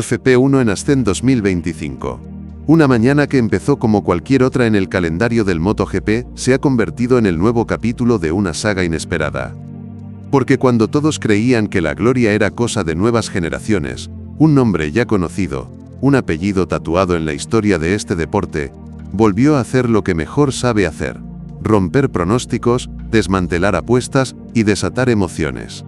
FP1 en Ascend 2025. Una mañana que empezó como cualquier otra en el calendario del MotoGP, se ha convertido en el nuevo capítulo de una saga inesperada. Porque cuando todos creían que la gloria era cosa de nuevas generaciones, un nombre ya conocido, un apellido tatuado en la historia de este deporte, volvió a hacer lo que mejor sabe hacer: romper pronósticos, desmantelar apuestas y desatar emociones.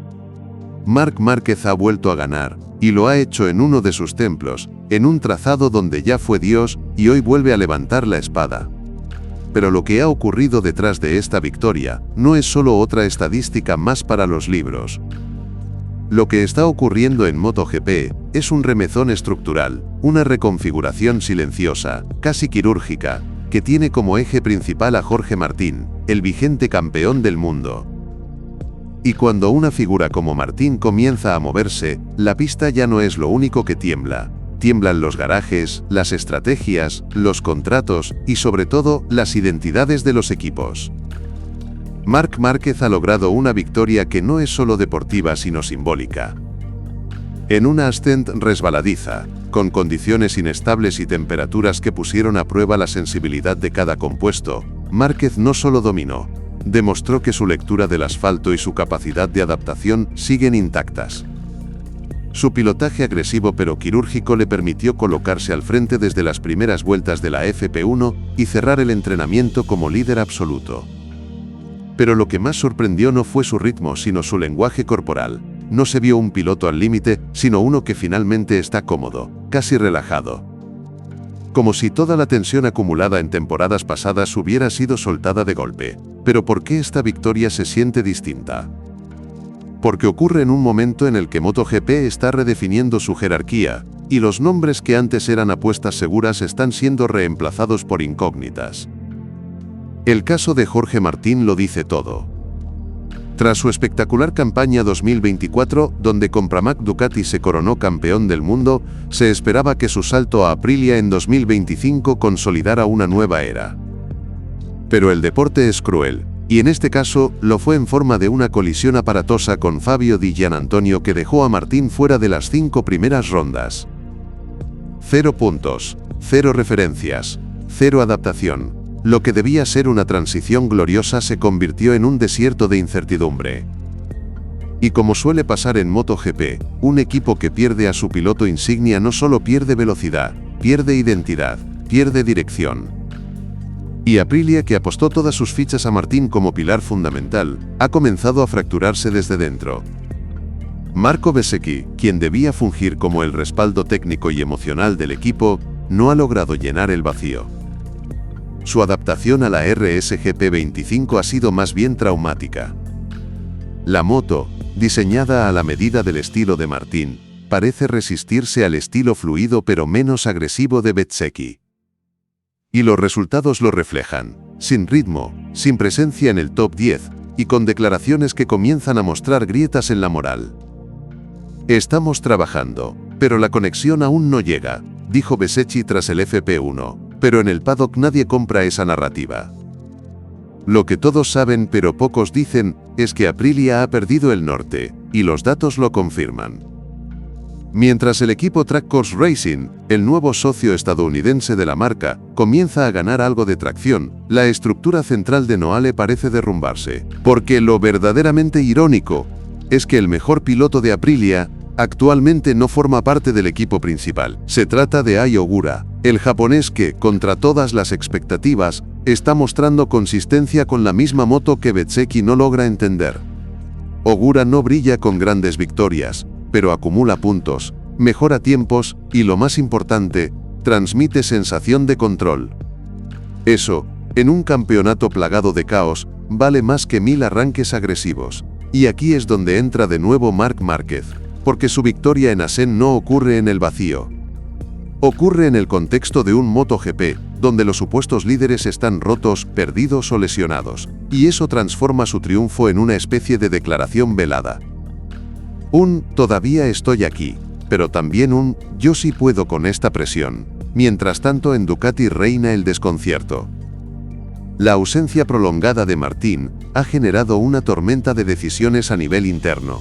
Marc Márquez ha vuelto a ganar, y lo ha hecho en uno de sus templos, en un trazado donde ya fue Dios, y hoy vuelve a levantar la espada. Pero lo que ha ocurrido detrás de esta victoria, no es solo otra estadística más para los libros. Lo que está ocurriendo en MotoGP, es un remezón estructural, una reconfiguración silenciosa, casi quirúrgica, que tiene como eje principal a Jorge Martín, el vigente campeón del mundo. Y cuando una figura como Martín comienza a moverse, la pista ya no es lo único que tiembla. Tiemblan los garajes, las estrategias, los contratos y sobre todo, las identidades de los equipos. Marc Márquez ha logrado una victoria que no es solo deportiva sino simbólica. En una Ascend resbaladiza, con condiciones inestables y temperaturas que pusieron a prueba la sensibilidad de cada compuesto, Márquez no solo dominó, demostró que su lectura del asfalto y su capacidad de adaptación siguen intactas. Su pilotaje agresivo pero quirúrgico le permitió colocarse al frente desde las primeras vueltas de la FP1 y cerrar el entrenamiento como líder absoluto. Pero lo que más sorprendió no fue su ritmo sino su lenguaje corporal. No se vio un piloto al límite, sino uno que finalmente está cómodo, casi relajado. Como si toda la tensión acumulada en temporadas pasadas hubiera sido soltada de golpe. Pero ¿por qué esta victoria se siente distinta? Porque ocurre en un momento en el que MotoGP está redefiniendo su jerarquía, y los nombres que antes eran apuestas seguras están siendo reemplazados por incógnitas. El caso de Jorge Martín lo dice todo. Tras su espectacular campaña 2024, donde con Pramac Ducati se coronó campeón del mundo, se esperaba que su salto a Aprilia en 2025 consolidara una nueva era. Pero el deporte es cruel, y en este caso, lo fue en forma de una colisión aparatosa con Fabio Di Giannantonio que dejó a Martín fuera de las 5 primeras rondas. 0 puntos, 0 referencias, 0 adaptación. Lo que debía ser una transición gloriosa se convirtió en un desierto de incertidumbre. Y como suele pasar en MotoGP, un equipo que pierde a su piloto insignia no solo pierde velocidad, pierde identidad, pierde dirección. Y Aprilia, que apostó todas sus fichas a Martín como pilar fundamental, ha comenzado a fracturarse desde dentro. Marco Bezzecchi, quien debía fungir como el respaldo técnico y emocional del equipo, no ha logrado llenar el vacío. Su adaptación a la RSGP 25 ha sido más bien traumática. La moto, diseñada a la medida del estilo de Martín, parece resistirse al estilo fluido pero menos agresivo de Bezzecchi. Y los resultados lo reflejan, sin ritmo, sin presencia en el top 10, y con declaraciones que comienzan a mostrar grietas en la moral. Estamos trabajando, pero la conexión aún no llega, dijo Bezzecchi tras el FP1, pero en el paddock nadie compra esa narrativa. Lo que todos saben pero pocos dicen, es que Aprilia ha perdido el norte, y los datos lo confirman. Mientras el equipo Track Course Racing, el nuevo socio estadounidense de la marca, comienza a ganar algo de tracción, la estructura central de Noale parece derrumbarse. Porque lo verdaderamente irónico, es que el mejor piloto de Aprilia, actualmente no forma parte del equipo principal. Se trata de Ai Ogura, el japonés que, contra todas las expectativas, está mostrando consistencia con la misma moto que Bezzecchi no logra entender. Ogura no brilla con grandes victorias, pero acumula puntos, mejora tiempos y, lo más importante, transmite sensación de control. Eso, en un campeonato plagado de caos, vale más que 1000 arranques agresivos. Y aquí es donde entra de nuevo Marc Márquez, porque su victoria en Assen no ocurre en el vacío. Ocurre en el contexto de un MotoGP, donde los supuestos líderes están rotos, perdidos o lesionados, y eso transforma su triunfo en una especie de declaración velada. Todavía estoy aquí, pero también yo sí puedo con esta presión. Mientras tanto en Ducati reina el desconcierto. La ausencia prolongada de Martín ha generado una tormenta de decisiones a nivel interno.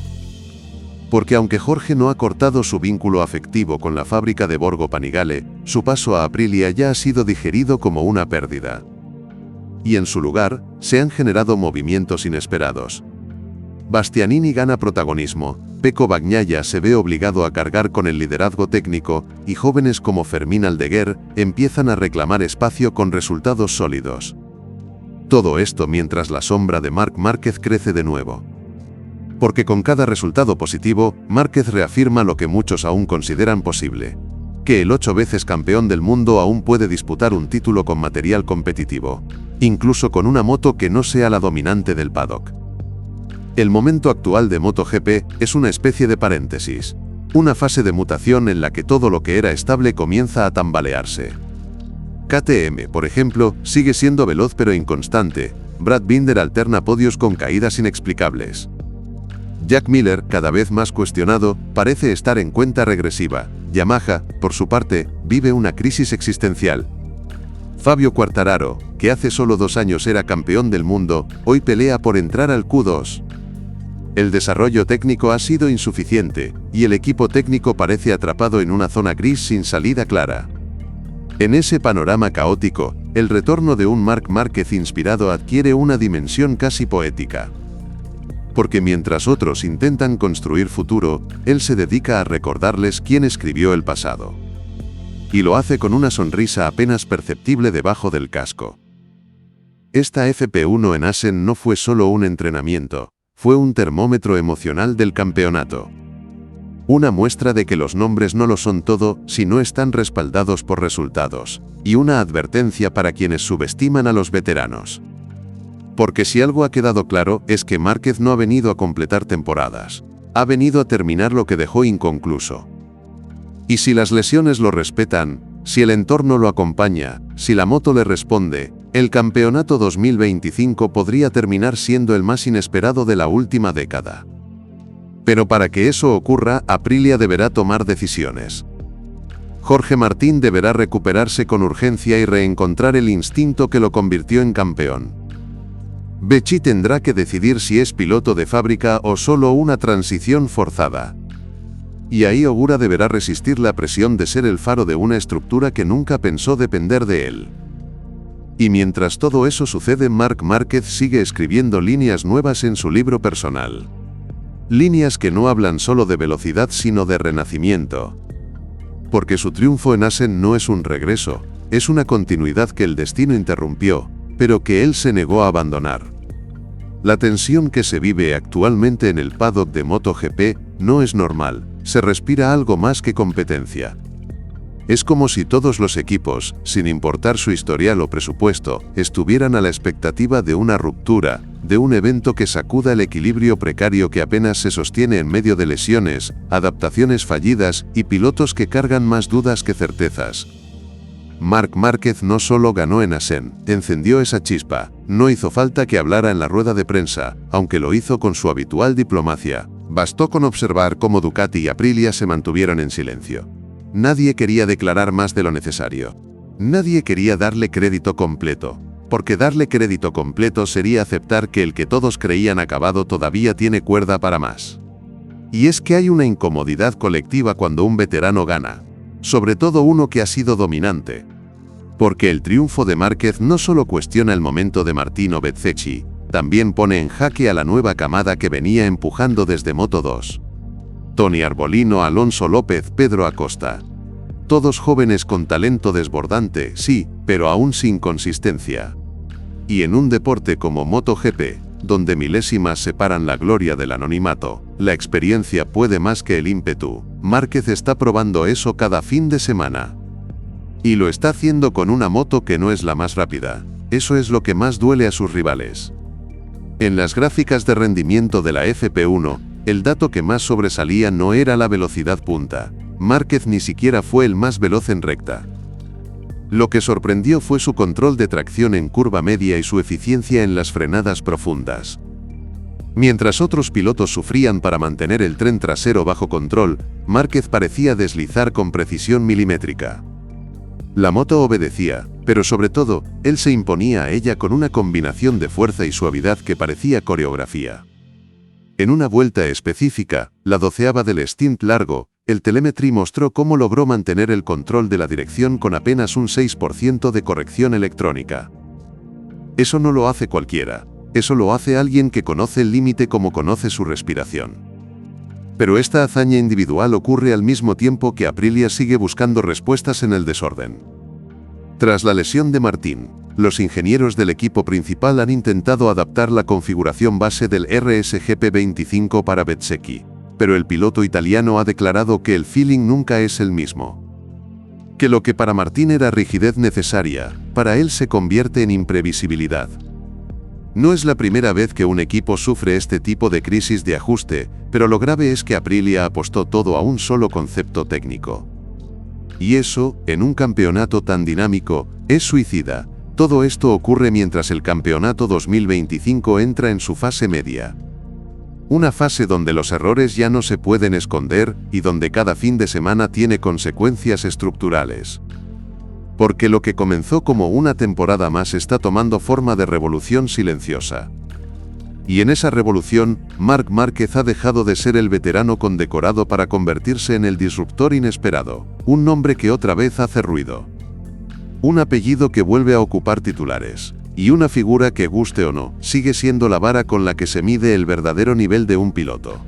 Porque aunque Jorge no ha cortado su vínculo afectivo con la fábrica de Borgo Panigale, su paso a Aprilia ya ha sido digerido como una pérdida. Y en su lugar, se han generado movimientos inesperados. Bastianini gana protagonismo, Pecco Bagnaia se ve obligado a cargar con el liderazgo técnico, y jóvenes como Fermín Aldeguer empiezan a reclamar espacio con resultados sólidos. Todo esto mientras la sombra de Marc Márquez crece de nuevo. Porque con cada resultado positivo, Márquez reafirma lo que muchos aún consideran posible: que el 8 veces campeón del mundo aún puede disputar un título con material competitivo, incluso con una moto que no sea la dominante del paddock. El momento actual de MotoGP es una especie de paréntesis, una fase de mutación en la que todo lo que era estable comienza a tambalearse. KTM, por ejemplo, sigue siendo veloz pero inconstante. Brad Binder alterna podios con caídas inexplicables. Jack Miller, cada vez más cuestionado, parece estar en cuenta regresiva. Yamaha, por su parte, vive una crisis existencial. Fabio Quartararo, que hace solo 2 años era campeón del mundo, hoy pelea por entrar al Q2. El desarrollo técnico ha sido insuficiente, y el equipo técnico parece atrapado en una zona gris sin salida clara. En ese panorama caótico, el retorno de un Marc Márquez inspirado adquiere una dimensión casi poética. Porque mientras otros intentan construir futuro, él se dedica a recordarles quién escribió el pasado. Y lo hace con una sonrisa apenas perceptible debajo del casco. Esta FP1 en Assen no fue solo un entrenamiento, fue un termómetro emocional del campeonato. Una muestra de que los nombres no lo son todo si no están respaldados por resultados, y una advertencia para quienes subestiman a los veteranos. Porque si algo ha quedado claro es que Márquez no ha venido a completar temporadas, ha venido a terminar lo que dejó inconcluso. Y si las lesiones lo respetan, si el entorno lo acompaña, si la moto le responde, el campeonato 2025 podría terminar siendo el más inesperado de la última década. Pero para que eso ocurra, Aprilia deberá tomar decisiones. Jorge Martín deberá recuperarse con urgencia y reencontrar el instinto que lo convirtió en campeón. Becci tendrá que decidir si es piloto de fábrica o solo una transición forzada. Y ahí Ogura deberá resistir la presión de ser el faro de una estructura que nunca pensó depender de él. Y mientras todo eso sucede, Marc Márquez sigue escribiendo líneas nuevas en su libro personal. Líneas que no hablan solo de velocidad sino de renacimiento. Porque su triunfo en Assen no es un regreso, es una continuidad que el destino interrumpió, pero que él se negó a abandonar. La tensión que se vive actualmente en el paddock de MotoGP no es normal, se respira algo más que competencia. Es como si todos los equipos, sin importar su historial o presupuesto, estuvieran a la expectativa de una ruptura, de un evento que sacuda el equilibrio precario que apenas se sostiene en medio de lesiones, adaptaciones fallidas y pilotos que cargan más dudas que certezas. Marc Márquez no solo ganó en Assen, encendió esa chispa, no hizo falta que hablara en la rueda de prensa, aunque lo hizo con su habitual diplomacia. Bastó con observar cómo Ducati y Aprilia se mantuvieron en silencio. Nadie quería declarar más de lo necesario. Nadie quería darle crédito completo, porque darle crédito completo sería aceptar que el que todos creían acabado todavía tiene cuerda para más. Y es que hay una incomodidad colectiva cuando un veterano gana, sobre todo uno que ha sido dominante. Porque el triunfo de Márquez no solo cuestiona el momento de Martino Bezzecchi, también pone en jaque a la nueva camada que venía empujando desde Moto2. Tony Arbolino, Alonso López, Pedro Acosta. Todos jóvenes con talento desbordante, sí, pero aún sin consistencia. Y en un deporte como MotoGP, donde milésimas separan la gloria del anonimato, la experiencia puede más que el ímpetu. Márquez está probando eso cada fin de semana. Y lo está haciendo con una moto que no es la más rápida. Eso es lo que más duele a sus rivales. En las gráficas de rendimiento de la FP1, el dato que más sobresalía no era la velocidad punta. Márquez ni siquiera fue el más veloz en recta. Lo que sorprendió fue su control de tracción en curva media y su eficiencia en las frenadas profundas. Mientras otros pilotos sufrían para mantener el tren trasero bajo control, Márquez parecía deslizar con precisión milimétrica. La moto obedecía, pero sobre todo, él se imponía a ella con una combinación de fuerza y suavidad que parecía coreografía. En una vuelta específica, la 12ª del stint largo, el telemetry mostró cómo logró mantener el control de la dirección con apenas un 6% de corrección electrónica. Eso no lo hace cualquiera, eso lo hace alguien que conoce el límite como conoce su respiración. Pero esta hazaña individual ocurre al mismo tiempo que Aprilia sigue buscando respuestas en el desorden. Tras la lesión de Martín, los ingenieros del equipo principal han intentado adaptar la configuración base del RSGP25 para Bezzecchi, pero el piloto italiano ha declarado que el feeling nunca es el mismo. Que lo que para Martín era rigidez necesaria, para él se convierte en imprevisibilidad. No es la primera vez que un equipo sufre este tipo de crisis de ajuste, pero lo grave es que Aprilia apostó todo a un solo concepto técnico. Y eso, en un campeonato tan dinámico, es suicida. Todo esto ocurre mientras el campeonato 2025 entra en su fase media. Una fase donde los errores ya no se pueden esconder y donde cada fin de semana tiene consecuencias estructurales. Porque lo que comenzó como una temporada más está tomando forma de revolución silenciosa. Y en esa revolución, Marc Márquez ha dejado de ser el veterano condecorado para convertirse en el disruptor inesperado, un nombre que otra vez hace ruido. Un apellido que vuelve a ocupar titulares. Y una figura que, guste o no, sigue siendo la vara con la que se mide el verdadero nivel de un piloto.